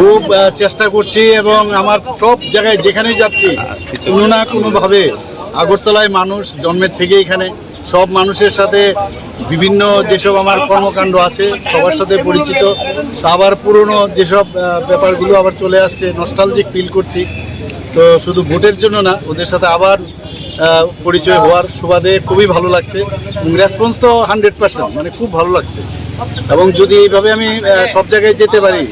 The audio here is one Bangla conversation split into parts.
খুব চেষ্টা করছি এবং আমার সব জায়গায় যেখানেই যাচ্ছি কোনো না কোনোভাবে আগরতলায় মানুষ জন্মের থেকে এখানে সব মানুষের সাথে বিভিন্ন যেসব আমার কর্মকাণ্ড আছে সবার সাথে পরিচিত, আবার পুরনো যেসব ব্যাপারগুলো আবার চলে আসছে, নস্টালজিক ফিল করছি। তো শুধু ভোটের জন্য না, ওদের সাথে আবার পরিচয় হওয়ার সুবাদে খুবই ভালো লাগছে। রেসপন্স তো 100%, মানে খুব ভালো লাগছে। এবং যদি এইভাবে আমি সব জায়গায় যেতে পারি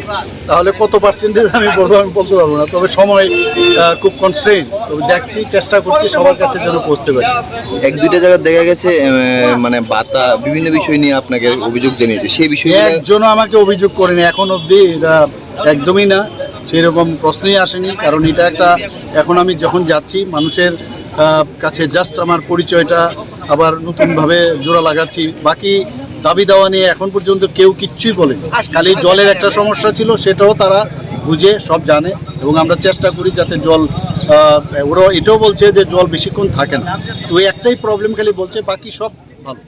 তাহলে কত পার্সেন্টেজ আমি বলতে পারবো না, তবে সময় খুব কনস্ট্রেইন। তবে দেখছি, চেষ্টা করছি সবার কাছে যেন পৌঁছতে পারি। এক দুইটা জায়গায় দেখা গেছে মানে বার্তা বিভিন্ন বিষয় নিয়ে আপনাকে অভিযোগ জানিয়েছে, সেই বিষয়ে একজনও আমাকে অভিযোগ করেনি এখন অবধি, এটা একদমই না, সেই রকম প্রশ্নই আসেনি। কারণ এটা একটা, এখন আমি যখন যাচ্ছি মানুষের কাছে জাস্ট আমার পরিচয়টা আবার নতুনভাবে জোড়া লাগাচ্ছি। বাকি দাবি দাওয়া নিয়ে এখন পর্যন্ত কেউ কিচ্ছুই বলেনি। খালি জলের একটা সমস্যা ছিল, সেটাও তারা বুঝে সব জানে এবং আমরা চেষ্টা করি যাতে জল, ওরা এটাও বলছে যে জল বেশিক্ষণ থাকে না। তো একটাই প্রবলেম খালি বলছে, বাকি সব ভালো।